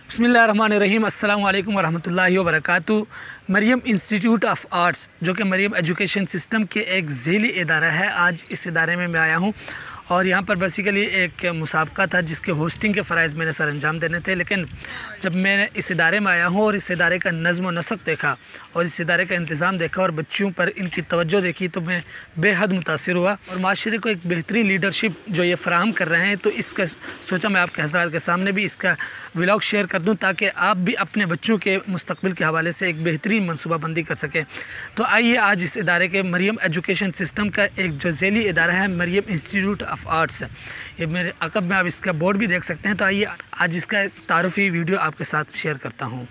बिस्मिल्लाहिर्रहमानिर्रहीम अस्सलामु अलैकुम वरहमतुल्लाहि वबरकातुहू। मरियम इंस्टीट्यूट ऑफ़ आर्ट्स जो कि मरियम एजुकेशन सिस्टम के एक ज़ेली इदारा है, आज इस इदारे में मैं आया हूँ और यहाँ पर बेसिकली एक मुसाबका था जिसके होस्टिंग के फ़राइज़ मैंने सर अंजाम देने थे। लेकिन जब मैं इस इदारे में आया हूँ और इस इदारे का नज़्म व नसक देखा और इस इदारे का इंतज़ाम देखा और बच्चों पर इनकी तवज्जो देखी तो मैं बेहद मुतासिर हुआ और माशरे को एक बेहतरीन लीडरशिप जो ये फ़राहम कर रहे हैं, तो इसका सोचा मैं आपके हज़रात के सामने भी इसका व्लॉग शेयर कर दूँ ताकि आप भी अपने बच्चों के मुस्तक़बिल के हवाले से एक बेहतरीन मनसूबाबंदी कर सकें। तो आइए आज इस इदारे के मरियम एजुकेशन सिस्टम का एक जो ज़ेली इदारा है मरियम इंस्टीट्यूट ऑफ़ आर्ट्स, ये मेरे अकब में आप इसका बोर्ड भी देख सकते हैं। तो आइए आज इसका तारुफ़ी वीडियो आपके साथ शेयर करता हूँ।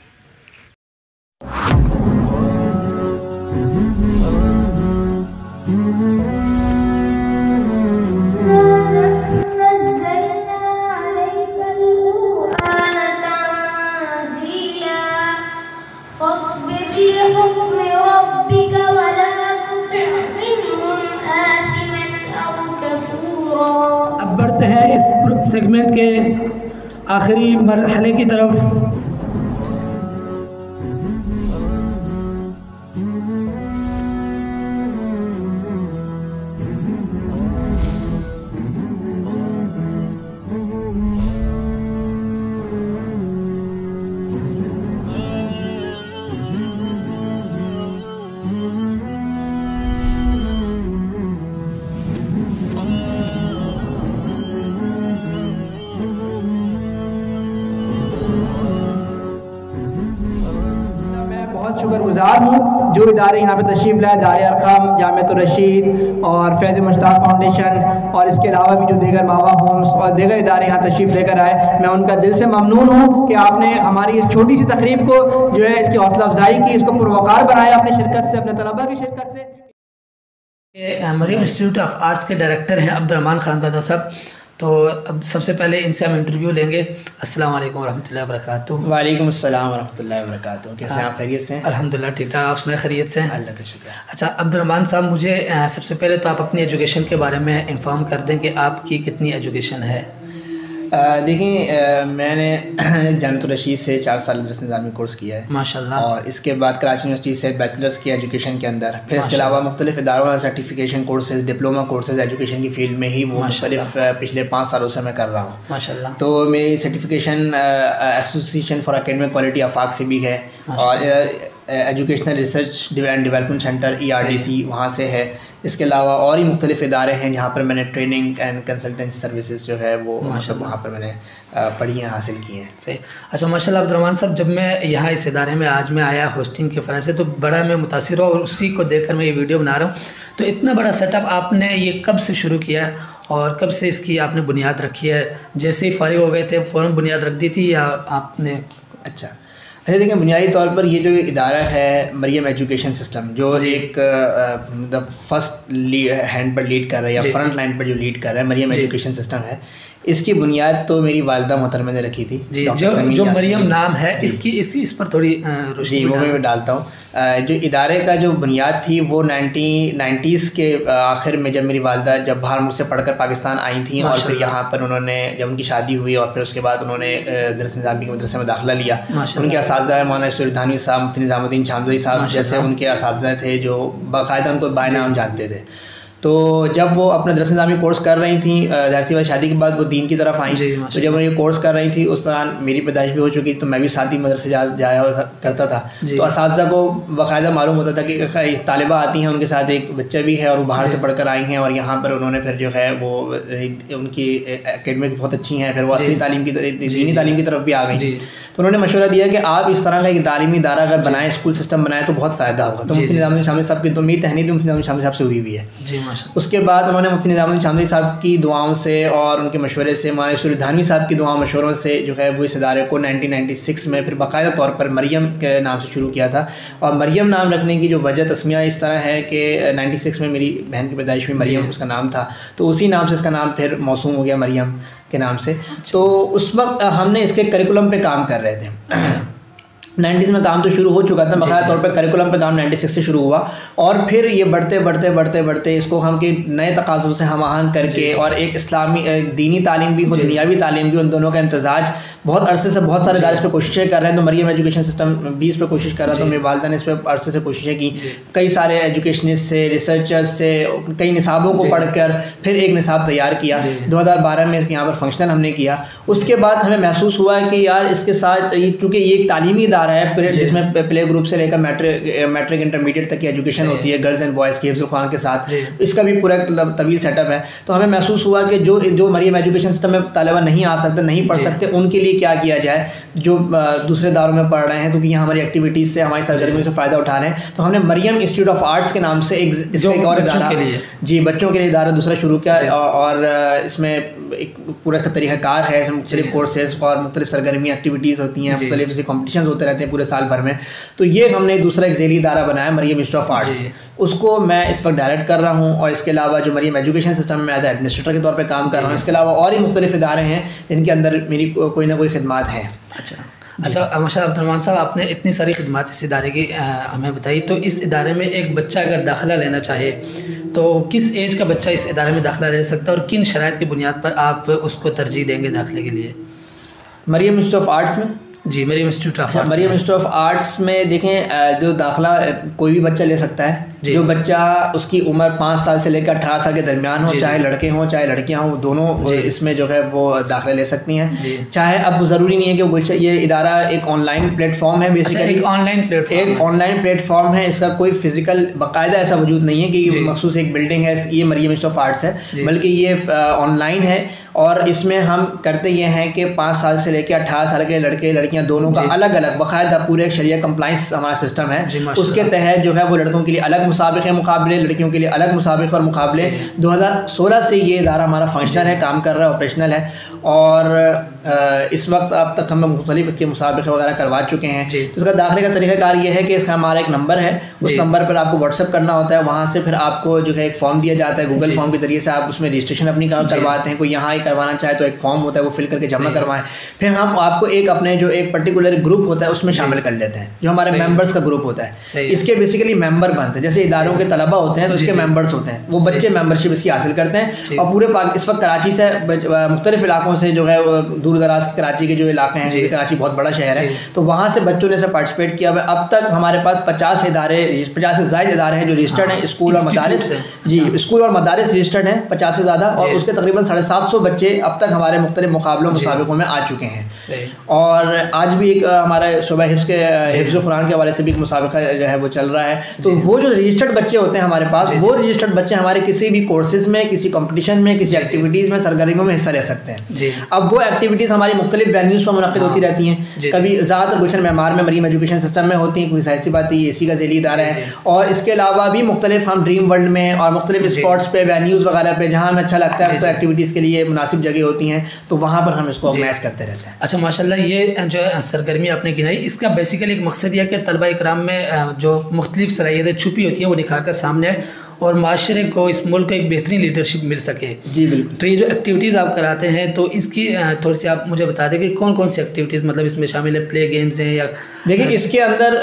अब बढ़ते हैं इस सेगमेंट के आखिरी मरहले की तरफ। शुक्रगुजार हूँ जो इदारे यहाँ पे तशरीफ़ लाए, दारे अरक़म, जामिअतुर रशीद और फैज़ मुश्ताक़ फाउंडेशन और इसके अलावा भी जो दीगर मावा होम्स और दीगर इदारे यहाँ तशरीफ़ लेकर आए। मैं उनका दिल से ममनून हूँ कि आपने हमारी इस छोटी सी तकरीब को जो है इसकी हौसला अफजाई की, इसको पुरवकार बनाया अपनी शिरकत से, अपने तलबा की शिरकत से। मरियम इंस्टीट्यूट ऑफ़ आर्ट्स के डायरेक्टर हैं अब्दुर्रहमान खानज़ादा साहब। तो अब सबसे पहले इनसे हम इंटरव्यू लेंगे। अस्सलाम वालेकुम वरहमतुल्लाहि वबरकातुहू। वालेकुम अस्सलाम वरहमतुल्लाहि वबरकातुहू। कैसे हैं आप? खैरियत से? अल्हम्दुलिल्लाह ठीक ठाक। आप सुनाए खैरियत से? अल्लाह का शुक्र। अच्छा अब्दुर्रहमान साहब, मुझे सबसे पहले तो आप अपनी एजुकेशन के बारे में इन्फॉर्म कर दें कि आपकी कितनी एजुकेशन है। देखिए मैंने जामिअतुर रशीद से 4 साल दरस निज़ामी कोर्स किया है माशाल्लाह, और इसके बाद कराची यूनिवर्सिटी से बैचलर्स की एजुकेशन के अंदर, फिर इसके अलावा मुख्तलिफ इदारों में certification courses, diploma courses education की फील्ड में ही वो मुख्तलिफ पिछले 5 सालों से मैं कर रहा हूँ माशाल्लाह। तो मेरी certification association for academic quality आफाक से भी है और educational research and development center ERDC वहाँ से है। इसके अलावा और ही मुख्तलिफ इदारे हैं जहाँ पर मैंने ट्रेनिंग एंड कंसल्टेंसी सर्विसेज जो है वो मतलब वहाँ पर मैंने पढ़ी हैं, हासिल की हैं। सही। अच्छा माशाल्लाह अब्दुर्रहमान साहब, जब मैं यहाँ इस इदारे में आज मैं आया होस्टिंग के फ़राज़ से तो बड़ा मैं मुतासिर हुआ और उसी को देखकर मैं ये वीडियो बना रहा हूँ। तो इतना बड़ा सेटअप आपने ये कब से शुरू किया और कब से इसकी आपने बुनियाद रखी है? जैसे ही फारिग हो गए थे फ़ौरन बुनियाद रख दी थी या आपने? अच्छा देखिए, बुनियादी तौर पर ये जो इदारा है मरियम एजुकेशन सिस्टम जो एक मतलब फर्स्ट हैंड पर लीड कर रहा है या फ्रंट लाइन पर जो लीड कर रहा है मरियम एजुकेशन सिस्टम है, इसकी बुनियाद तो मेरी वालिदा मोहतरमा ने रखी थी। जी, जो मरियम नाम है इस पर थोड़ी रोशनी वो मैं डालता हूँ। जो इदारे का जो बुनियाद थी वो 1990s के आखिर में जब मेरी वालिदा जब बाहर मुझसे पढ़कर पाकिस्तान आई थी और फिर यहाँ पर उन्होंने जब उनकी शादी हुई और फिर उसके बाद उन्होंने दरस निज़ामी के मदरसे में दाखिला लिया। उनके असातिज़ा मौलाना सुरधानवी साहब, मुफ्ती निज़ामुद्दीन शामज़ई साहब जैसे उनके असातिज़ा थे जो बाकायदा उनको बायनाम जानते थे। तो जब वो अपना दरस निज़ामी कोर्स कर रही थी, ज़ाहिर सी बात शादी के बाद वो दीन की तरफ आई, तो जब वो ये कोर्स कर रही थी उस दौरान मेरी पैदाइश भी हो चुकी थी, तो मैं भी साथ ही मदरसे जाया करता था। तो असातिज़ा को बाकायदा मालूम होता था कि तालिबा आती हैं, उनके साथ एक बच्चा भी है और वो बाहर से पढ़कर आई हैं और यहाँ पर उन्होंने फिर जो है वो उनकी एकेडमिक बहुत अच्छी हैं, फिर वो असली तालीम की दीनी तालीम की तरफ भी आ गई। तो उन्होंने मशवरा दिया कि आप इस तरह का एक तालीमी इदारा अगर बनाएं, स्कूल सिस्टम बनाएं तो बहुत फ़ायदा होगा। तो मुफ्ती निज़ामुद्दीन शामज़ई साहब की तो मेरी तहनीत मुफ्ती निज़ामुद्दीन शामज़ई साहब से हुई भी है। उसके बाद उन्होंने मुफ्ती निज़ामुद्दीन शामज़ई साहब की दुआओं से और उनके मशवरे से, मौलाना सुरधानवी साहब की दुआओं मशवरों से जो है वो इस इदारे को 1996 में फिर बाकायदा तौर पर मरियम के नाम से शुरू किया था। और मरियम नाम रखने की जो वजह तस्मिया इस तरह है कि 96 में मेरी बहन की पैदाइश हुई, मरियम उसका नाम था, तो उसी नाम से इसका नाम फिर मौसूम हो गया मरियम के नाम से। तो उस वक्त हमने इसके करिकुलम पे काम कर रहे थे 90s में काम तो शुरू हो चुका था, बाकायदा तौर पे करिकुलम पे काम 96 से शुरू हुआ, और फिर ये बढ़ते इसको हम कि नए तकाज़ों से हम आहंग करके, और एक इस्लामी दीनी तालीम भी हो, दुनियावी तालीम भी, उन दोनों का इम्तजाज बहुत अरसे से बहुत सारे इदारे इस पर कोशिशें कर रहे हैं। तो मरियम एजुकेशन सिस्टम 20 पे कोशिश कर रहा था, मेरी वालदा ने इस पर अरसे से कोशिशें की, कई सारे एजुकेशनिस्ट से, रिसर्चर्स से, कई निसाबों को पढ़कर फिर एक निसाब तैयार किया। 2012 में यहाँ पर फंक्शनल हमने किया। उसके बाद हमें महसूस हुआ कि यार इसके साथ, चूँकि ये एक तालीमी इदारा है जिसमें प्ले ग्रुप से लेकर मैट्रिक इंटरमीडिएट तक की एजुकेशन होती है गर्ल्स एंड बॉयज़ की हिफ्ज़ुल कुरान के साथ, इसका भी पूरा तवील सेटअप है। तो हमें महसूस हुआ कि जो मरियम एजुकेशन सिस्टम में तालिबा नहीं आ सकते, नहीं पढ़ सकते, उनके लिए क्या किया जाए जो दूसरे दारों में पढ़ रहे हैं, क्योंकि यहाँ हमारी एक्टिविटीज़ से, हमारी सरगर्मियों से फ़ायदा उठा रहे हैं। तो हमने मरियम इंस्टीट्यूट ऑफ आर्ट्स के नाम से एक और इदारा, जी बच्चों के लिए इदारा दूसरा शुरू किया, और इसमें एक पूरा तरीक़ाकार है, इसमें मुख्तलिफ कोर्सेज और मुख्तलिफ सरगर्मी एक्टिविटीज़ होती हैं, मुख्तलिफ ऐसे कॉम्पिटिशन होते रहते हैं पूरे साल भर में। तो ये हमने दूसरा एक ज़ेली इदारा बनाया मरियम इंस्टीट्यूट ऑफ आर्ट्स, उसको मैं इस वक्त डायरेक्ट कर रहा हूँ। और इसके अलावा जो मरियम एजुकेशन सिस्टम में एज एडमिनिस्ट्रेटर के तौर पे काम कर रहा हूँ। इसके अलावा और ही मुख्तलिफ इदारे हैं जिनके अंदर मेरी कोई ना कोई खिदमत है। अच्छा माशाअल्लाह अब्दुर्रहमान साहब, आपने इतनी सारी खिदमत इस इदारे की हमें बताई। तो इस इदारे में एक बच्चा अगर दाखिला लेना चाहे तो किस एज का बच्चा इस इदारे में दाखिला ले सकता है, और किन शराइत की बुनियाद पर आप उसको तरजीह देंगे दाखिले के लिए? मरियम इंस्टीट्यूट ऑफ आर्ट्स में, जी Mariam institute of arts. Mariam institute of arts में देखें, जो दाखिला कोई भी बच्चा ले सकता है। जो बच्चा, उसकी उम्र 5 साल से लेकर 18 साल के दरमियान हो, चाहे लड़के हों चाहे लड़कियां हों, दोनों इसमें जो है वो दाखिला ले सकती हैं। चाहे अब ज़रूरी नहीं है कि वो ये इदारा एक ऑनलाइन प्लेटफॉर्म है, बेसिकली एक ऑनलाइन प्लेटफॉर्म है। इसका कोई फिजिकल बाकायदा ऐसा वजूद नहीं है कि मखसूस एक बिल्डिंग है ये मरियम इंस्टीट्यूट ऑफ आर्ट्स है, बल्कि ये ऑनलाइन है। और इसमें हम करते ये हैं कि 5 साल से लेकर 18 साल के लड़के लड़कियां दोनों का अलग अलग बाकायदा पूरे शरिया कंप्लाइंस हमारा सिस्टम है। उसके तहत जो है वो लड़कों के लिए अलग मुसाबिक़े मुकाबले, लड़कियों के लिए अलग मुसाबिक़े और मुकाबले। 2016 से ये इदारा हमारा फंक्शनल है, काम कर रहा है, ऑपरेशनल है। और इस वक्त अब तक हम मुख्तलिफ के मुसाबिक़े वगैरह करवा चुके हैं। तो इसका दाखिले का तरीक़ाकार ये है कि इसका हमारा एक नंबर है, उस नंबर पर आपको व्हाट्सअप करना होता है, वहाँ से फिर आपको जो है एक फॉर्म दिया जाता है, गूगल फॉर्म के ज़रिए से आप उसमें रजिस्ट्रेशन अपनी करवाते हैं। कोई यहाँ करवाना चाहे तो एक फॉर्म होता है, वो फिल करके जमा करवाएं। फिर हम आपको एक अपने जो एक पर्टिकुलर ग्रुप होता है उसमें शामिल कर लेते हैं, जो हमारे मेंबर्स का ग्रुप होता है। इसके बेसिकली मेंबर बनते हैं, जैसे इदारों के तलबा होते हैं तो इसके मेंबर्स होते हैं, वो बच्चे मेंबरशिप इसकी हासिल करते हैं। और पूरे इस वक्त कराची से मुख्तलिफ इलाकों से जो है दूर दराज कराची के जो इलाके हैं, कराची बहुत बड़ा शहर है, तो वहाँ से बच्चों ने पार्टिसिपेट किया। अब तक हमारे पास 50 से ज़ायद इदारे हैं जो रजिस्टर्ड हैं, स्कूल और मदारिस, जी स्कूल और मदारिस रजिस्टर्ड हैं 50 से ज़्यादा, और उसके तकरीबन 750 बच्चे अब तक हमारे मुख्तलिफ मुकाबलों मुसाबिकों में आ चुके हैं। और आज भी एक हमारा सुबह हिफ्ज़ कुरान के हवाले से भी एक मुसाबिका जो है वो चल रहा है। तो वो जो रजिस्टर्ड बच्चे होते हैं हमारे पास, वो रजिस्टर्ड बच्चे हमारे किसी भी कोर्सेज में, किसी कंपटीशन में, किसी एक्टिविटीज़ में, सरगर्मियों में हिस्सा ले सकते हैं। अब वो एक्टिविटीज़ हमारी मुख्तलिफ वेन्यूज़ पर मुनक़िद होती रहती हैं। कभी ज़्यादातर गुलशन मेमार में मरियम एजुकेशन सिस्टम में होती हैं, कोई साइंसी बात ही इसी का ज़ेली इदारा है। और इसके अलावा भी मुख्तलिफ हम ड्रीम वर्ल्ड में और मुख्तलिफ स्पॉट्स पे, वेन्यूज़ वगैरह पे जहाँ हमें अच्छा लगता है तो एक्टिविटीज़ के लिए मुनासिब जगह होती हैं, तो वहाँ पर हम इसको ऑर्गेनाइज करते रहते हैं। अच्छा माशाल्लाह, ये जो सरगर्मी आपने गिनाई, इसका बेसिकली एक मकसद यह कि तलबा इकराम में जो मुख्तलिफ सलाहियतें छुपी होती हैं वो निखार कर सामने आए और माशरे को, इस मुल्क को एक बेहतरीन लीडरशिप मिल सके। जी बिल्कुल। तो ये जो एक्टिविटीज़ आप कराते हैं तो इसकी थोड़ी सी आप मुझे बता दें कि कौन कौन सी एक्टिविटीज़ मतलब इसमें शामिल है, प्ले गेम्स हैं या? देखिए इसके अंदर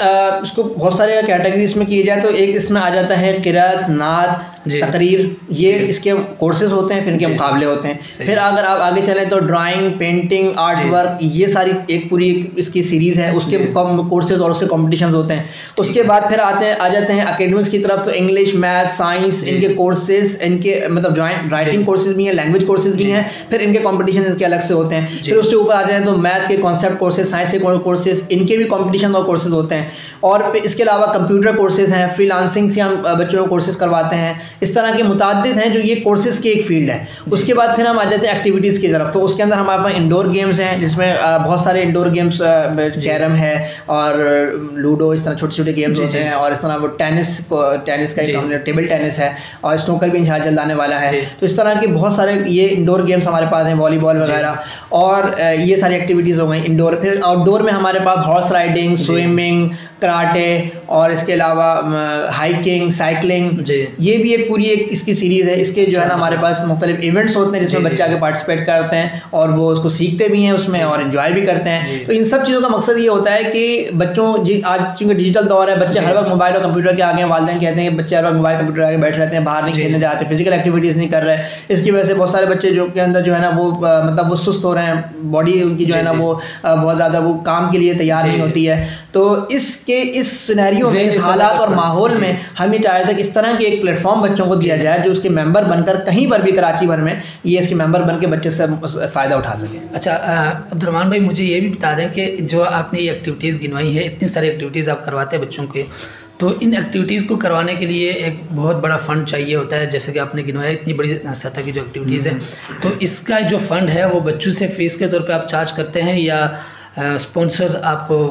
इसको बहुत सारे कैटेगरीज में किए जाए तो एक इसमें आ जाता है क़िराअत, नात, तकरीर, ये इसके कोर्सेज होते हैं, फिर इनके मुकाबले होते हैं। फिर अगर आप आगे चलें तो ड्राइंग, पेंटिंग, आर्ट वर्क, ये सारी एक पूरी इसकी सीरीज़ है, उसके कोर्सेज और उसके कॉम्पिटिशन होते हैं। उसके बाद फिर आ जाते हैं एकेडमिक्स की तरफ, तो इंग्लिश, मैथ, साइंस, इनके कोर्सेज, इनके मतलब जॉइंट राइटिंग कोर्सेज भी हैं, लैंग्वेज कोर्सेज भी हैं, फिर इनके कॉम्पिटिशन इसके अलग से होते हैं। फिर उसके ऊपर आ जाए तो मैथ के कॉन्सेप्ट कोर्सेज, साइंस के कोर्सेज, इनके भी कॉम्पिटिशन और कोर्सेज होते हैं। और इसके अलावा कंप्यूटर कोर्सेज हैं, फ्रीलांसिंग से हम बच्चों को कोर्सेज करवाते हैं। इस तरह के मुताद्दिद हैं जो ये कोर्सेज की एक फील्ड है। उसके बाद फिर हम आ जाते हैं एक्टिविटीज़ की तरफ, तो उसके अंदर हमारे पास इंडोर गेम्स हैं जिसमें बहुत सारे इंडोर गेम्स, कैरम है और लूडो, इस तरह छोटे छोटे गेम्स होते हैं। और इस तरह वो टेनिस का एक हमने टेबल टेनिस है और स्नूकर भी इंशाल्लाह जल्द आने वाला है। तो इस तरह के बहुत सारे ये इंडोर गेम्स हमारे पास हैं, वॉलीबॉल वगैरह, और ये सारी एक्टिविटीज़ हो गई इंडोर। फिर आउटडोर में हमारे पास हॉर्स राइडिंग, स्विमिंग, कराटे, और इसके अलावा हाइकिंग, साइकिलिंग, ये भी एक पूरी एक इसकी सीरीज़ है। इसके जो है ना हमारे पास मुख्तलिफ इवेंट्स होते हैं जिसमें बच्चे आगे पार्टिसिपेट करते हैं और वो उसको सीखते भी हैं उसमें और इन्जॉय भी करते हैं। तो इन सब चीज़ों का मकसद ये होता है कि बच्चों आज चूँकि डिजिटल दौर है, बच्चे हर वक्त मोबाइल और कंप्यूटर के आगे, वालिदैन कहते हैं कि बच्चे हर वक्त मोबाइल कंप्यूटर आगे बैठे रहते हैं, बाहर नहीं खेलने जाते, फिजिकल एक्टिविटीज़ नहीं कर रहे हैं। इसकी वजह से बहुत सारे बच्चे जो के अंदर जो है ना वो मतलब वो सुस्त हो रहे हैं, बॉडी उनकी जो है ना वो बहुत ज़्यादा वो काम के लिए तैयार नहीं होती है। तो इस सिनेरियो में, इस हालात और माहौल में हम ये चाह रहे थे कि इस तरह के एक प्लेटफॉर्म बच्चों को दिया जाए जो उसके मेंबर बनकर कहीं पर भी कराची भर में ये इसके मेंबर बन के बच्चे से फ़ायदा उठा सकें। अच्छा अब्दुर्रहमान भाई, मुझे ये भी बता दें कि जो आपने ये एक्टिविटीज़ गिनवाई है, इतनी सारी एक्टिविटीज़ आप करवाते हैं बच्चों के, तो इन एक्टिविटीज़ को करवाने के लिए एक बहुत बड़ा फ़ंड चाहिए होता है, जैसे कि आपने गिनवाया इतनी बड़ी सतह की जो एक्टिविटीज़ है। तो इसका जो फ़ंड है वो बच्चों से फ़ीस के तौर पे आप चार्ज करते हैं या स्पॉन्सर्स आपको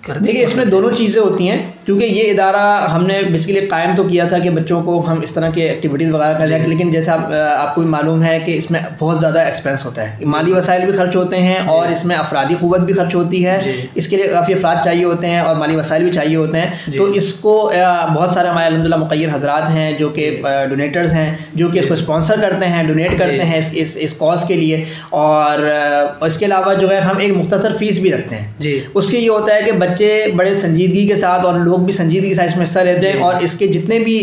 देखिए, इसमें दोनों चीज़ें होती हैं, क्योंकि ये इदारा हमने बेसिकली कायम तो किया था कि बच्चों को हम इस तरह के एक्टिविटीज़ वगैरह कर जाए, लेकिन जैसा आपको भी मालूम है कि इसमें बहुत ज़्यादा एक्सपेंस होता है, माली वसाइल भी खर्च होते हैं और इसमें अफरादी क़ुव्वत भी खर्च होती है, इसके लिए काफ़ी अफराद चाहिए होते हैं और माली वसाइल भी चाहिए होते हैं। तो इसको बहुत सारे हमारे अल्हम्दुलिल्लाह मुक़य्यर हज़रात हैं जो कि डोनेटर्स हैं, जो कि इसको स्पॉन्सर करते हैं, डोनेट करते हैं इस कॉज के लिए। और इसके अलावा जो है हम एक मुख्तसर फ़ीस भी रखते हैं। उसके ये होता है कि बच्चे बड़े संजीदगी के साथ और लोग भी संजीदगी के साथ इसमें हिस्सा लेते हैं और इसके जितने भी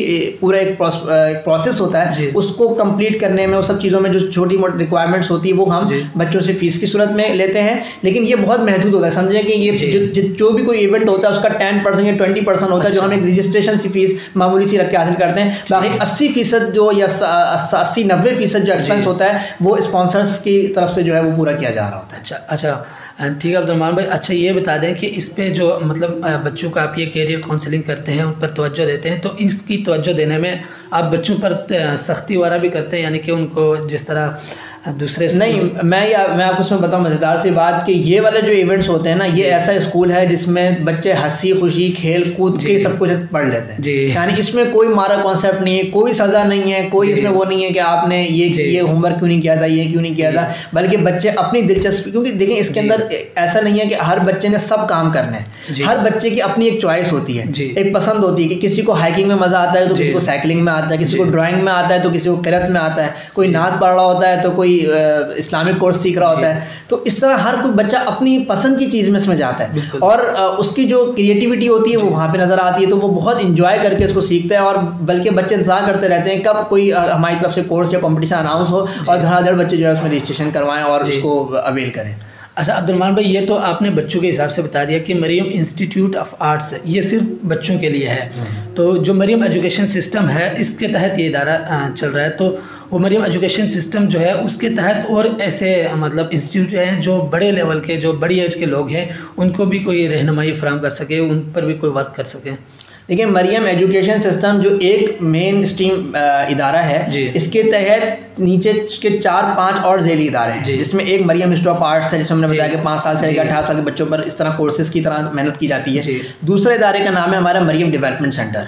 पूरा एक प्रोसेस होता है उसको कंप्लीट करने में, उस सब चीज़ों में जो छोटी मोटी रिक्वायरमेंट्स होती है वो हम बच्चों से फ़ीस की सूरत में लेते हैं। लेकिन ये बहुत महदूद होता है, समझें कि ये जो भी कोई इवेंट होता है उसका 10% या 20% होता है जो हम एक रजिस्ट्रेशन सी फ़ीस मामूली सी रख के हासिल करते हैं। बाकी 80% जो या 80-90% जो एक्सपेंस होता है वो स्पॉन्सर्स की तरफ से जो है वो पूरा किया जा रहा होता है। अच्छा ठीक है अब्दुर्रहमान भाई। अच्छा ये बता दें कि इस पे जो मतलब बच्चों का आप ये कैरियर काउंसलिंग करते हैं, उन पर तवज्जो देते हैं, तो इसकी तवज्जो देने में आप बच्चों पर सख्ती वाला भी करते हैं, यानी कि उनको जिस तरह दूसरे नहीं, मैं आपको उसमें बताऊँ मज़ेदार सी बात कि ये वाले जो इवेंट्स होते हैं ना, ये ऐसा स्कूल है जिसमें बच्चे हंसी खुशी खेल कूद के सब कुछ पढ़ लेते हैं। यानी इसमें कोई मारा कॉन्सेप्ट नहीं है, कोई सज़ा नहीं है, कोई इसमें वो नहीं है कि आपने ये होमवर्क क्यों नहीं किया था, ये क्यों नहीं किया था, बल्कि बच्चे अपनी दिलचस्पी, क्योंकि देखें इसके अंदर ऐसा नहीं है कि हर बच्चे ने सब काम करना है, हर बच्चे की अपनी एक चॉइस होती है, एक पसंद होती है कि किसी को हाइकिंग में मज़ा आता है तो किसी को साइकिलिंग में आता है, किसी को ड्राइंग में आता है तो किसी को किरत में आता है, कोई नात पढ़ रहा होता है तो कोई इस्लामिक कोर्स सीख रहा होता है। तो इस तरह हर कोई बच्चा अपनी पसंद की चीज़ में इसमें जाता है और उसकी जो क्रिएटिविटी होती है वो वहाँ पे नज़र आती है, तो वो बहुत इंजॉय करके इसको सीखता है। और बल्कि बच्चे इंतजार करते रहते हैं कब कोई हमारी तरफ से कोर्स या कंपटीशन अनाउंस हो और धड़ाधड़ बच्चे जो है उसमें रजिस्ट्रेशन करवाएं और उसको अवेल करें। अच्छा अब्दुर्रहमान भाई, ये तो आपने बच्चों के हिसाब से बता दिया कि मरियम इंस्टीट्यूट ऑफ आर्ट्स ये सिर्फ बच्चों के लिए है। तो जो मरियम एजुकेशन सिस्टम है इसके तहत ये इदारा चल रहा है, तो वो मरियम एजुकेशन सिस्टम जो है उसके तहत और ऐसे मतलब इंस्टीट्यूट हैं जो बड़े लेवल के, जो बड़ी एज के लोग हैं, उनको भी कोई रहनुमाई फराहम कर सके, उन पर भी कोई वर्क कर सके। देखिए, मरियम एजुकेशन सिस्टम जो एक मेन स्ट्रीम इदारा है, इसके तहत नीचे के 4-5 और झेली इदारे हैं, जिसमें एक मरियम इंस्टीट्यूट ऑफ आर्ट्स है जिसमें हमने बताया कि 5 साल से लेकर 18 साल के बच्चों पर इस तरह कोर्सेज की तरह मेहनत की जाती है। दूसरे इदारे का नाम है हमारा Mariam development centre,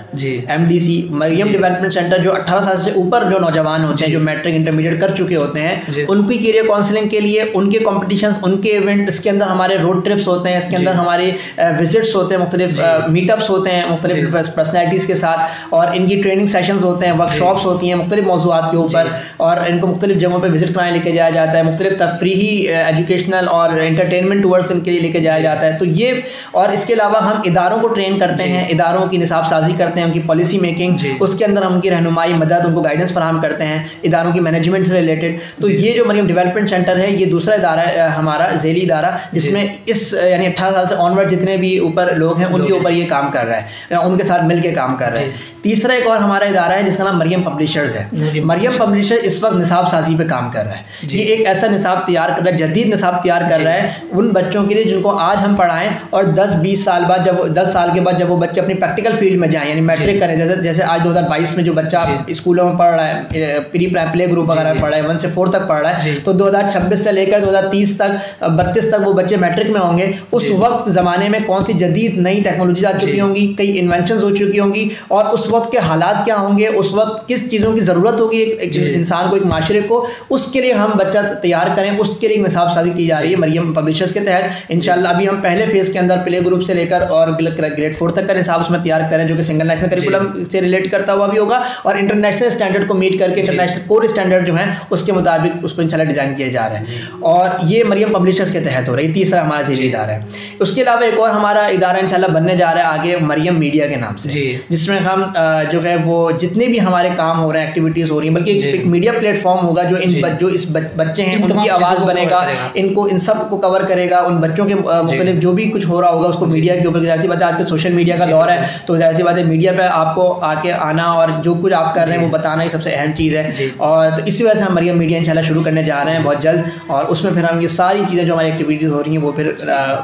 MDC। Mariam development centre जो 18 साल से ऊपर जो नौजवान होते हैं, जो मैट्रिक इंटरमीडिएट कर चुके होते हैं, उनकी करियर काउंसलिंग के लिए उनके कॉम्पिटिशन्स, उनके इवेंट, इसके अंदर हमारे रोड ट्रिप्स होते हैं, इसके अंदर हमारे विजिट्स होते हैं, मुख्तलिफ मीटअप्स होते हैं मुख्तलिफ पर्सनैलिटीज़ के साथ, और इनकी ट्रेनिंग सेशंस होते हैं, वर्कशॉप्स होती हैं मुख्तलिफ मौज़ूआत के ऊपर, और इनको मुख्तलिफ जगहों पे विजिट कराने लेके जाया जाता है, मुख्तलिफ तफरीही एजुकेशनल और एंटरटेनमेंट टूर्स इनके लिए लेके जाया जाता है। तो ये, और इसके अलावा हम इदारों को ट्रेन करते हैं, इदारों की निसाब साजी करते हैं, उनकी पॉलिसी मेकिंग, उसके अंदर हम उनकी रहनुमाई, मदद, उनको गाइडेंस फराहम करते हैं इदारों की मैनेजमेंट से रिलेटेड। तो ये जो मरियम डेवलपमेंट सेंटर है ये दूसरा इदारा है हमारा झेली इदारा, जिसमें इस यानी 18 साल से ऑनवर्ड जितने भी ऊपर लोग हैं उनके ऊपर ये काम कर रहा है, उनके साथ मिल के काम कर रहा है। तीसरा एक और हमारा इदारा है जिसका नाम मरियम पब्लिशर्स है। मरियम पब्लिशर इस वक्त निसाब साजी पे काम कर रहा है। ये एक ऐसा निसाब तैयार कर रहा है, जदीद निसाब तैयार कर रहा है उन बच्चों के लिए जिनको आज हम पढ़ाएं और 10-20 साल बाद, जब 10 साल के बाद जब वो बच्चे अपनी प्रैक्टिकल फील्ड में जाएं, यानी मैट्रिक करें, जैसे आज 2022 में जो बच्चा स्कूलों में पढ़ रहा है, प्री प्ले ग्रुप वगैरह में पढ़ रहा है, 1 से 4 तक पढ़ रहा है, तो 2026 से लेकर 2030 तक 32 तक वो बच्चे मैट्रिक में होंगे। उस वक्त ज़माने में कौन सी जदीद नई टेक्नोलॉजी आ चुकी होंगी, कई इंटरवेंशन हो चुकी होंगी और उस वक्त के हालात क्या होंगे, उस वक्त किस चीज़ों की ज़रूरत होगी एक इंसान को, एक माशरे को, उसके लिए हम बच्चा तैयार करें, उसके लिए निसाब साजी की जा रही है मरियम पब्लिशर्स के तहत। इंशाल्लाह अभी हम पहले फेज़ के अंदर प्ले ग्रुप से लेकर और ग्रेड 4 तक का निसाब उसमें तैयार करें, जो कि सिंगल नेशनल करिकुलम से रिलेट करता हुआ भी होगा और इंटरनेशनल स्टैंडर्ड को मीट करके इंटरनेशनल कोर स्टैंडर्ड जो है उसके मुताबिक उसको इंशाल्लाह डिज़ाइन किया जा रहा है। और ये मरियम पब्लिशर्स के तहत हो रहा है, तीसरा हमारा ज़ेली इदारा है। उसके अलावा एक और हमारा इदारा इंशाल्लाह बनने जा रहा है आगे मरियम मीडिया के नाम से, जिसमें हम जो है वो जितने भी हमारे काम हो रहे हैं, एक्टिविटीज़ हो रही हैं, बल्कि एक मीडिया प्लेटफॉर्म होगा जो इस बच्चे हैं उनकी आवाज़ बनेगा, इनको इन सब को कवर करेगा, उन बच्चों के मुख्तलिफ जो भी कुछ हो रहा होगा उसको मीडिया के ऊपर। ज़ाहिर सी बात है आजकल सोशल मीडिया का दौर है, तो ज़ाहिर सी बात है मीडिया पर आपको आके आना और जो कुछ आप कर रहे हैं वो बताना ही सबसे अहम चीज़ है। और तो इसी वजह से हम मरियम मीडिया इंशाल्लाह शुरू करने जा रहे हैं बहुत जल्द, और उसमें फिर हम ये सारी चीज़ें जो हमारी एक्टिविटीज़ हो रही हैं वो फिर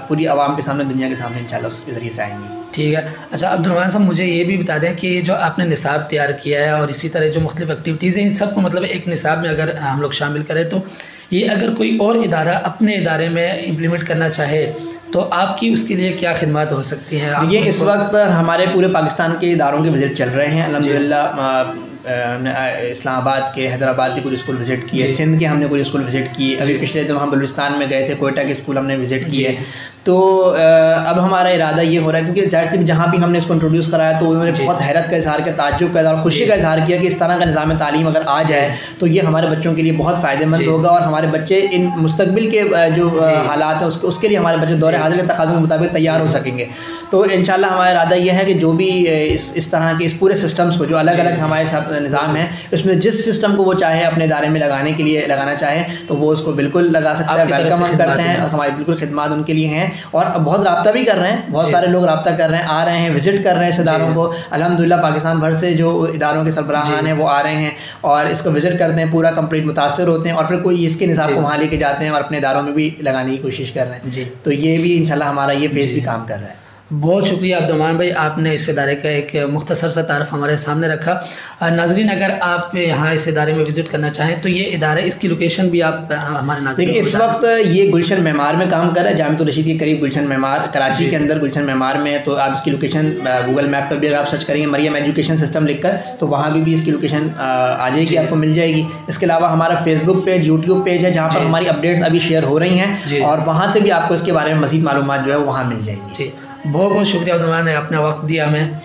पूरी आवाम के सामने, दुनिया के सामने इंशाल्लाह उसके ज़रिए से आएंगी। ठीक है। अच्छा अब्दुर्रहमान साहब, मुझे ये भी बता दें कि जो आपने निसाब तैयार किया है और इसी तरह जो मुख्तलिफ एक्टिविटीज़ हैं इन सब को मतलब एक निसाब में अगर हम लोग शामिल करें, तो ये अगर कोई और इदारा अपने इदारे में इम्प्लीमेंट करना चाहे तो आपकी उसके लिए क्या खिदमत हो सकती हैं? ये इस वक्त हमारे पूरे पाकिस्तान के इदारों के विज़िट चल रहे हैं अल्हम्दुलिल्लाह। इस्लामाबाद के, हैदराबाद के कुछ स्कूल विज़िट किए, सिंध के हमने कुछ स्कूल विज़िट किए, अभी पिछले दिनों हम बलूचिस्तान में गए थे, कोयटा के स्कूल हमने विज़िट किए। तो अब हमारा इरादा ये हो रहा है, क्योंकि जाहिर सी जहाँ भी हमने इसको इंट्रोड्यूस कराया तो उन्होंने बहुत हैरत का इज़हार किया, ताज्जुब का इज़हार, खुशी का इज़हार किया कि इस तरह का निज़ाम तालीम अगर आ जाए तो ये हमारे बच्चों के लिए बहुत फ़ायदेमंद होगा और हमारे बच्चे इन मुस्तकबिल के जो हालात हैं उसके लिए हमारे बच्चे दौरे हाज़िर के तकाज़ों के मुताबिक तैयार हो सकेंगे। तो इंशाल्लाह हमारा इरादा यह है कि जो भी इस तरह के इस पूरे सिस्टम्स को, जो अलग अलग हमारे निज़ाम है, उसमें जिस सिस्टम को वो चाहे अपने इदारे में लगाने के लिए लगाना चाहे तो वो उसको बिल्कुल लगा सकता है। वेलकम हम करते हैं और हमारी बिल्कुल खिदमत उनके लिए हैं, और बहुत रब्ता भी कर रहे हैं, बहुत सारे लोग रब्ता कर रहे हैं, आ रहे हैं, विज़िट कर रहे हैं इस इदारों को। अल्हम्दुलिल्लाह पाकिस्तान भर से जो इदारों के सरबराहान हैं वो आ रहे हैं और इसको विज़िट करते हैं, पूरा कंप्लीट मुतासर होते हैं और फिर कोई इसके निसाब को वहाँ लेके जाते हैं और अपने इदारों में भी लगाने की कोशिश कर रहे हैं। तो ये भी इंशाल्लाह हमारा ये फेज़ भी काम कर रहा है। बहुत शुक्रिया अब्दुर्रहमान भाई, आपने इस इदारे का एक मुख्तसर सा तारफ़ हमारे सामने रखा। नाज़रीन, अगर आप यहाँ इस इदारे में विज़िट करना चाहें तो ये इदारा, इसकी लोकेशन भी आप हमारे नाज़रीन इस वक्त ये गुलशन मेमार में काम कर रहा है, जामिअतुर रशीद के करीब गुलशन मेमार, कराची के अंदर गुलशन मेमार में है। तो आप इसकी लोकेशन गूगल मैप पर भी अगर आप सर्च करेंगे मरियम एजुकेशन सिस्टम लिखकर तो वहाँ भी इसकी लोकेशन आ जाएगी, आपको मिल जाएगी। इसके अलावा हमारा फेसबुक पेज, यूट्यूब पेज है जहाँ पर हमारी अपडेट्स अभी शेयर हो रही हैं और वहाँ से भी आपको इसके बारे में मज़ीद मालूमात जो है वहाँ मिल जाएंगी। बहुत बहुत शुक्रिया अब्दुर्रहमान ने अपना वक्त दिया हमें।